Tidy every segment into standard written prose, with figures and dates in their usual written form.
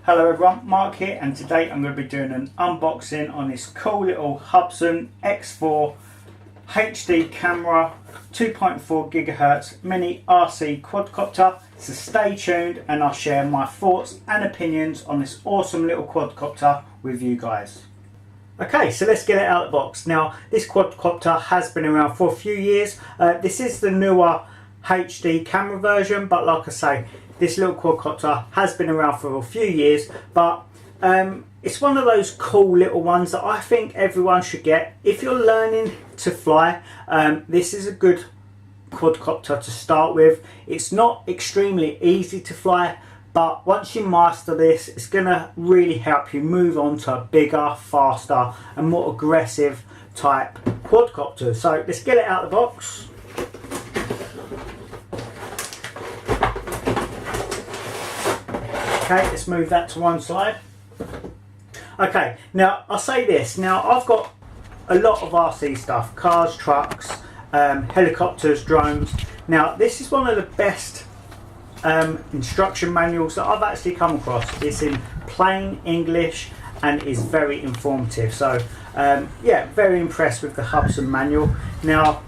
Hello everyone, Mark here, and today I'm going to be doing an unboxing on this cool little Hubsan X4 HD camera 2.4 GHz mini RC quadcopter. So stay tuned and I'll share my thoughts and opinions on this awesome little quadcopter with you guys. Okay, so let's get it out of the box. Now, this quadcopter has been around for a few years. This is the newer HD camera version, but like I say, this little quadcopter has been around for a few years, but it's one of those cool little ones that I think everyone should get. If you're learning to fly, this is a good quadcopter to start with. It's not extremely easy to fly, but once you master this, it's going to really help you move on to bigger, faster and more aggressive type quadcopters. So let's get it out of the box. Okay, let's move that to one side. Okay, now I'll say this. Now I've got a lot of RC stuff, cars, trucks, helicopters, drones. Now this is one of the best instruction manuals that I've actually come across. It's in plain English and is very informative. So yeah, very impressed with the Hubsan manual. Now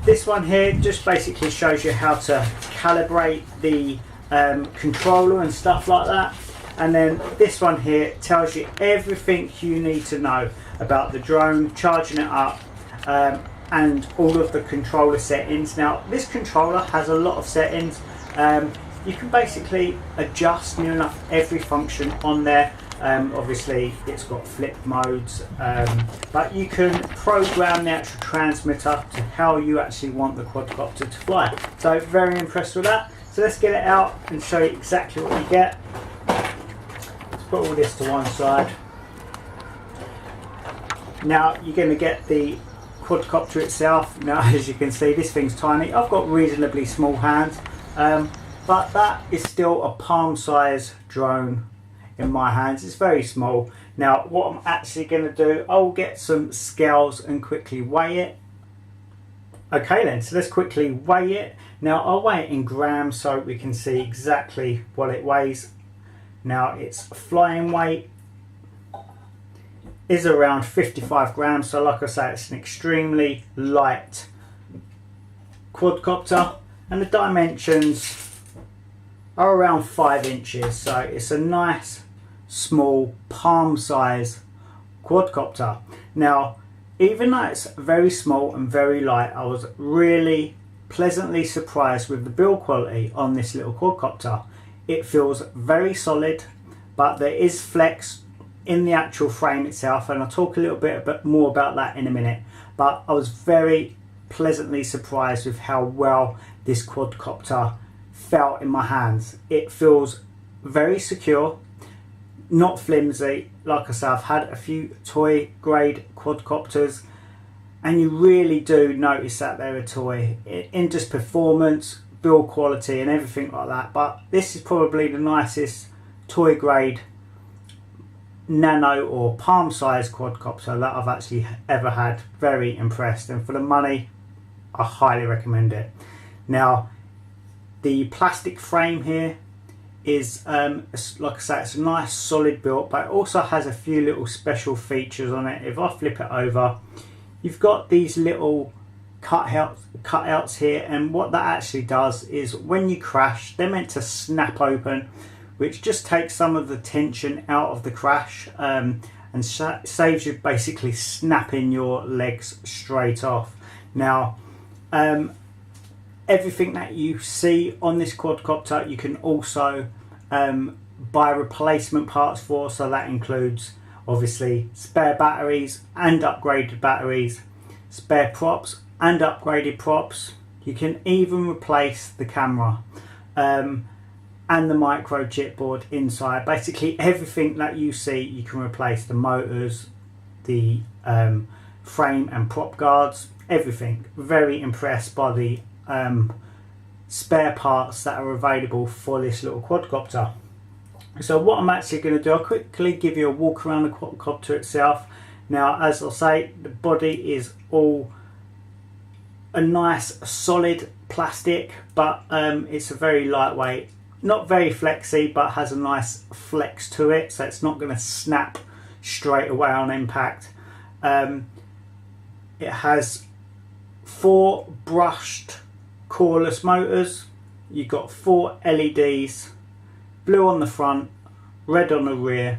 this one here just basically shows you how to calibrate the controller and stuff like that, and then this one here tells you everything you need to know about the drone, charging it up, and all of the controller settings. Now this controller has a lot of settings. You can basically adjust near enough every function on there. Obviously it's got flip modes, but you can program the actual transmitter to how you actually want the quadcopter to fly. So very impressed with that. So let's get it out and show you exactly what you get. Let's put all this to one side. Now you're going to get the quadcopter itself. Now as you can see, this thing's tiny. I've got reasonably small hands, but that is still a palm size drone in my hands. It's very small. Now what I'm actually going to do, I'll get some scales and quickly weigh it. Okay then, so let's quickly weigh it. Now I'll weigh it in grams so we can see exactly what it weighs. Now its flying weight is around 55 grams. So like I say, it's an extremely light quadcopter, and the dimensions are around 5 inches. So it's a nice small palm size quadcopter. Now even though it's very small and very light, I was really pleasantly surprised with the build quality on this little quadcopter. It feels very solid, but there is flex in the actual frame itself, and I'll talk a little bit more about that in a minute. But I was very pleasantly surprised with how well this quadcopter felt in my hands. It feels very secure, not flimsy. Like I said, I've had a few toy grade quadcopters and you really do notice that they're a toy in just performance, build quality and everything like that. But this is probably the nicest toy grade nano or palm size quadcopter that I've actually ever had. Very impressed, and for the money I highly recommend it. Now the plastic frame here is like I say, it's a nice solid build, but it also has a few little special features on it. If I flip it over, you've got these little cutouts here, and what that actually does is when you crash, they're meant to snap open, which just takes some of the tension out of the crash, and saves you basically snapping your legs straight off. Now everything that you see on this quadcopter you can also buy replacement parts for. So that includes obviously spare batteries and upgraded batteries, spare props and upgraded props. You can even replace the camera and the microchip board inside. Basically everything that you see you can replace. The motors, the frame and prop guards, everything. Very impressed by the spare parts that are available for this little quadcopter. So what I'm actually going to do, I'll quickly give you a walk around the quadcopter itself. Now as I'll say, the body is all a nice solid plastic, but it's a very lightweight not very flexy, but has a nice flex to it, so it's not going to snap straight away on impact. It has 4 brushed coreless motors. You've got 4 LEDs, blue on the front, red on the rear,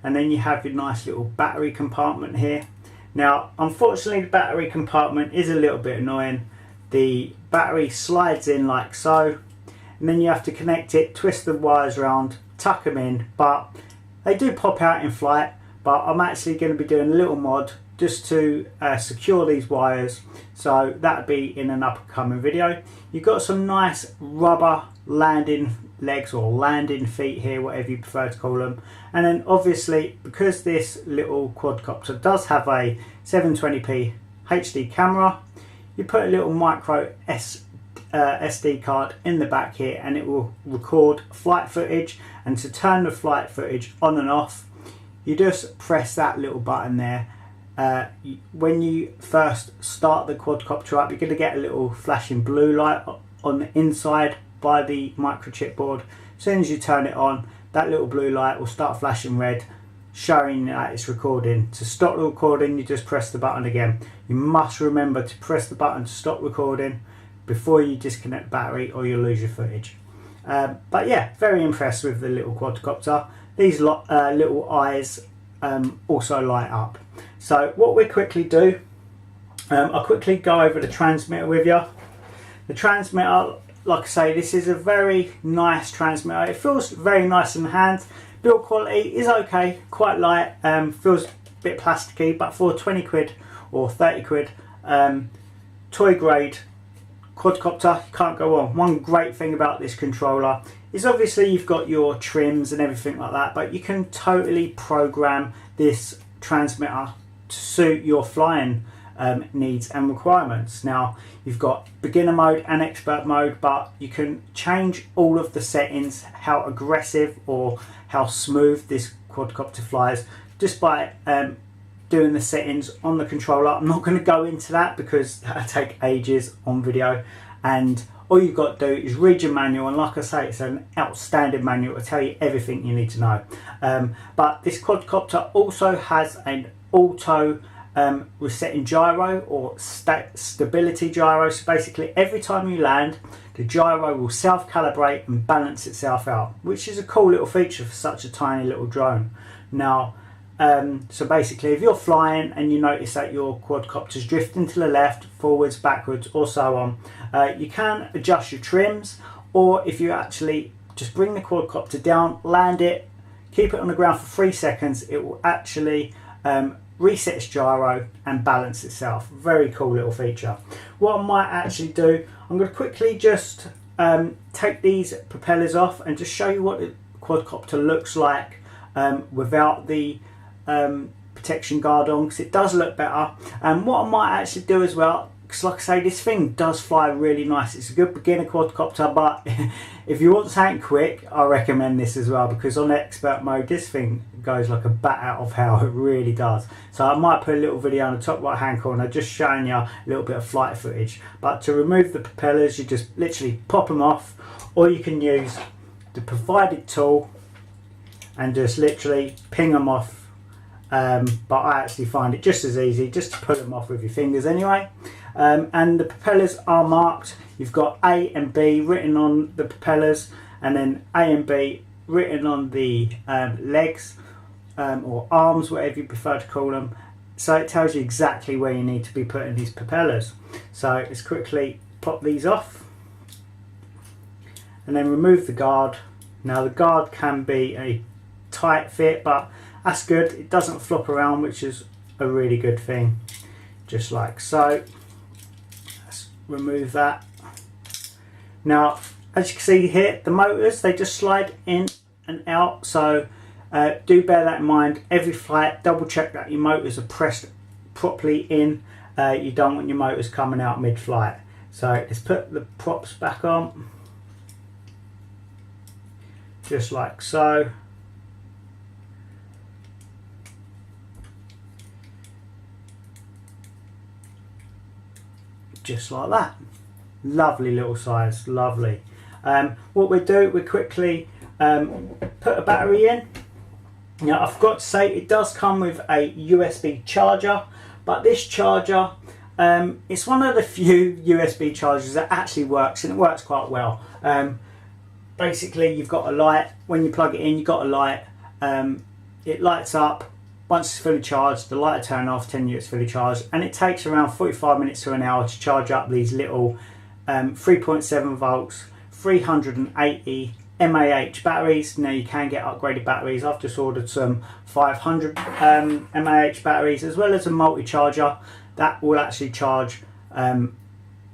and then you have your nice little battery compartment here. Now, unfortunately, the battery compartment is a little bit annoying. The battery slides in like so, and then you have to connect it, twist the wires around, tuck them in, but they do pop out in flight. But I'm actually going to be doing a little mod just to secure these wires, so that'll be in an upcoming video. You've got some nice rubber landing legs or landing feet here, whatever you prefer to call them, and then obviously because this little quadcopter does have a 720p HD camera, you put a little micro SD card in the back here, and it will record flight footage. And to turn the flight footage on and off, you just press that little button there. When you first start the quadcopter up, you're going to get a little flashing blue light on the inside by the microchip board. As soon as you turn it on, that little blue light will start flashing red, showing that it's recording. To stop the recording, you just press the button again. You must remember to press the button to stop recording before you disconnect the battery, or you'll lose your footage. But yeah, very impressed with the little quadcopter. These little eyes also light up. So what we quickly do, I'll quickly go over the transmitter with you. The transmitter, like I say, this is a very nice transmitter. It feels very nice in the hand. Build quality is okay, quite light, feels a bit plasticky, but for 20 quid or 30 quid, toy grade quadcopter, you can't go wrong. One great thing about this controller is obviously you've got your trims and everything like that, but you can totally program this transmitter to suit your flying needs and requirements. Now, you've got beginner mode and expert mode, but you can change all of the settings, how aggressive or how smooth this quadcopter flies, just by doing the settings on the controller. I'm not going to go into that because that'll take ages on video, and all you've got to do is read your manual, and like I say, it's an outstanding manual to tell you everything you need to know. But this quadcopter also has an auto resetting gyro or stability gyro. So basically every time you land, the gyro will self-calibrate and balance itself out, which is a cool little feature for such a tiny little drone. Now, so basically if you're flying and you notice that your quadcopter's drifting to the left, forwards, backwards, or so on, you can adjust your trims, or if you actually just bring the quadcopter down, land it, keep it on the ground for 3 seconds, it will actually reset its gyro and balance itself. Very cool little feature. What I might actually do, I'm going to quickly just take these propellers off and just show you what the quadcopter looks like without the protection guard on, because it does look better. And what I might actually do as well, because like I say, this thing does fly really nice. It's a good beginner quadcopter, but if you want something quick, I recommend this as well, because on expert mode this thing goes like a bat out of hell. It really does. So I might put a little video on the top right hand corner just showing you a little bit of flight footage. But to remove the propellers, you just literally pop them off, or you can use the provided tool and just literally ping them off. But I actually find it just as easy just to pull them off with your fingers anyway. And the propellers are marked. You've got A and B written on the propellers, and then A and B written on the legs or arms, whatever you prefer to call them. So it tells you exactly where you need to be putting these propellers. So let's quickly pop these off and then remove the guard. Now the guard can be a tight fit, but that's good. It doesn't flop around, which is a really good thing. Just like so. Let's remove that. Now, as you can see here, the motors, they just slide in and out. So do bear that in mind. Every flight, double check that your motors are pressed properly in. You don't want your motors coming out mid-flight. So let's put the props back on. Just like so. Just like that. Lovely little size, lovely. What we do, we quickly put a battery in. Now I've got to say it does come with a USB charger, but this charger, it's one of the few USB chargers that actually works, and it works quite well. Basically you've got a light, when you plug it in you've got a light, it lights up. Once it's fully charged, the light will turn off, 10 units fully charged, and it takes around 45 minutes to an hour to charge up these little 3.7 volts, 380 mAh batteries. Now you can get upgraded batteries. I've just ordered some 500 mAh batteries, as well as a multi-charger that will actually charge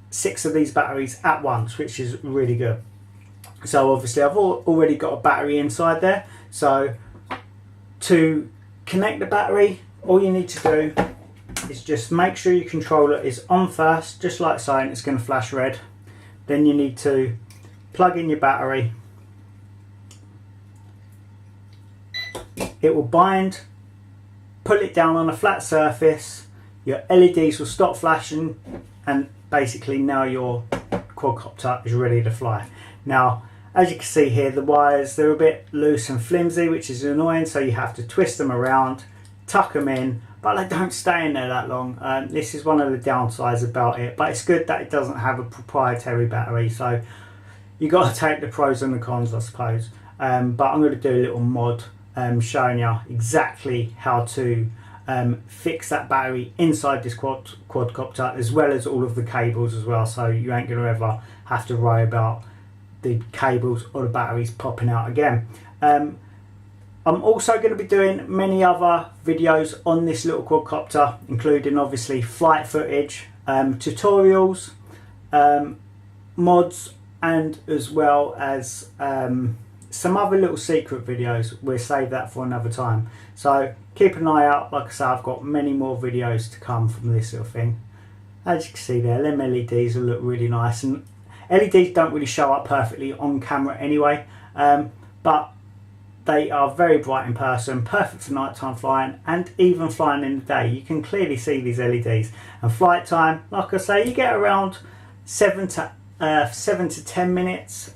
6 of these batteries at once, which is really good. So obviously I've already got a battery inside there. So to connect the battery, all you need to do is just make sure your controller is on first, just like so, and it's going to flash red. Then you need to plug in your battery. It will bind, pull it down on a flat surface, your LEDs will stop flashing, and basically now your quadcopter is ready to fly. Now as you can see here, the wires, they're a bit loose and flimsy, which is annoying, so you have to twist them around, tuck them in, but they don't stay in there that long. This is one of the downsides about it, but it's good that it doesn't have a proprietary battery, so you got to take the pros and the cons, I suppose. But I'm going to do a little mod showing you exactly how to fix that battery inside this quadcopter, as well as all of the cables as well, so you ain't going to ever have to worry about the cables or the batteries popping out again. I'm also going to be doing many other videos on this little quadcopter, including obviously flight footage, tutorials, mods, and as well as some other little secret videos. We'll save that for another time, so keep an eye out. Like I say, I've got many more videos to come from this little thing. As you can see there, them LEDs will look really nice, and LEDs don't really show up perfectly on camera anyway, but they are very bright in person, perfect for nighttime flying, and even flying in the day. You can clearly see these LEDs. And flight time, like I say, you get around 7 to 10 minutes.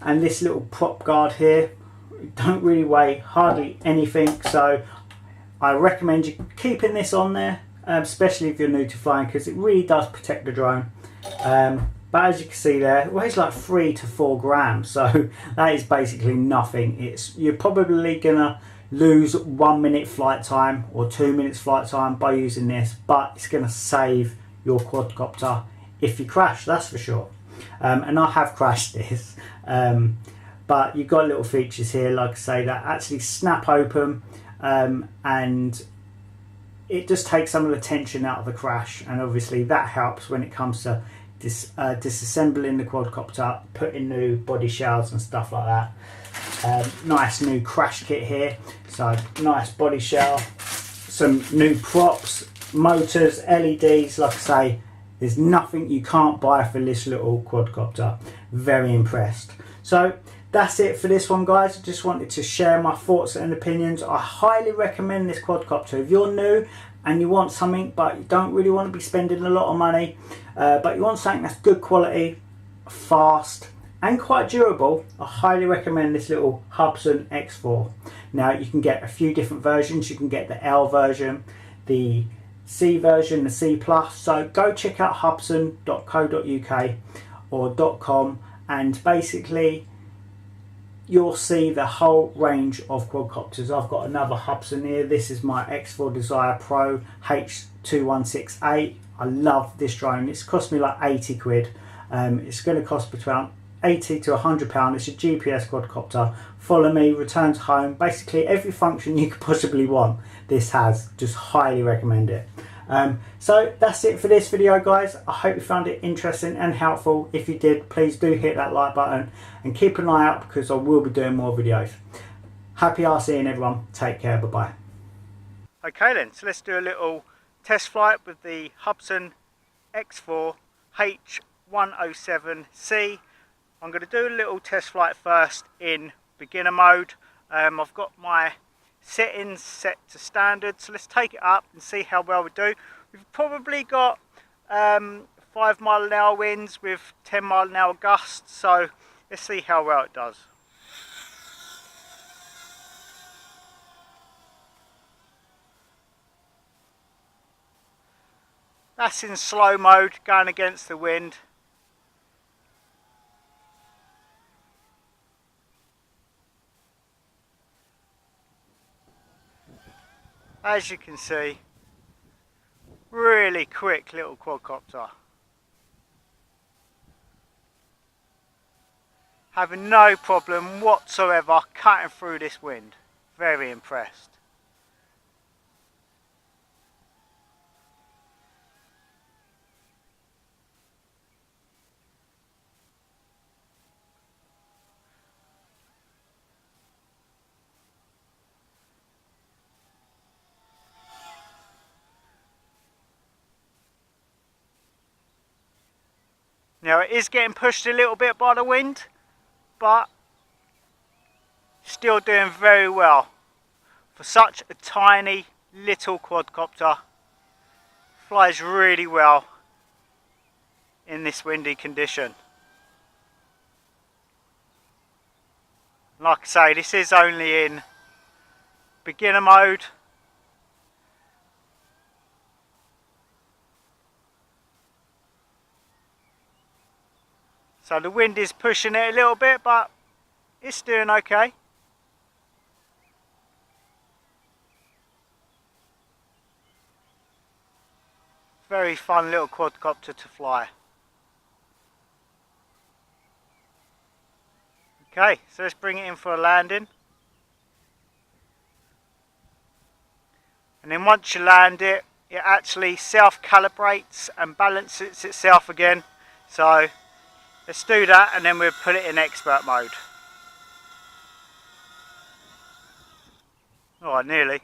And this little prop guard here don't really weigh hardly anything, so I recommend you keeping this on there, especially if you're new to flying, because it really does protect the drone. But as you can see there, it weighs like 3 to 4 grams, so that is basically nothing. You're probably gonna lose 1 minute flight time or 2 minutes flight time by using this, but it's gonna save your quadcopter if you crash, that's for sure. And I have crashed this, but you've got little features here, like I say, that actually snap open, and it just takes some of the tension out of the crash, and obviously that helps when it comes to disassembling the quadcopter, putting new body shells and stuff like that. Nice new crash kit here, so nice body shell, some new props, motors, LEDs. Like I say, there's nothing you can't buy for this little quadcopter. Very impressed. So that's it for this one, guys. I just wanted to share my thoughts and opinions. I highly recommend this quadcopter. If you're new and you want something but you don't really want to be spending a lot of money, but you want something that's good quality, fast and quite durable, I highly recommend this little Hubsan X4. Now you can get a few different versions. You can get the L version, the C version, the C+, so go check out hubsan.co.uk or .com, and basically you'll see the whole range of quadcopters. I've got another Hubsan here. This is my X4 Desire Pro H107c. I love this drone. It's cost me like 80 quid. It's going to cost between 80 to £100. It's a GPS quadcopter. Follow me, returns home. Basically every function you could possibly want, this has. Just highly recommend it. So that's it for this video, guys. I hope you found it interesting and helpful. If you did, please do hit that like button and keep an eye out, because I will be doing more videos. Happy RCing, everyone. Take care. Bye bye. Okay then, so let's do a little test flight with the Hubsan X4 H107c. I'm going to do a little test flight first in beginner mode. I've got my settings set to standard, so let's take it up and see how well we do. We've probably got 5 mile an hour winds with 10 mile an hour gusts, so Let's see how well it does. That's in slow mode, going against the wind. As you can see, really quick little quadcopter. Having no problem whatsoever cutting through this wind. Very impressed. Now it is getting pushed a little bit by the wind, but still doing very well. For such a tiny little quadcopter, flies really well in this windy condition. Like I say, this is only in beginner mode. So the wind is pushing it a little bit, but it's doing okay. Very fun little quadcopter to fly. Okay, so let's bring it in for a landing. And then once you land it, it actually self-calibrates and balances itself again. So let's do that and then we'll put it in expert mode. Alright, nearly.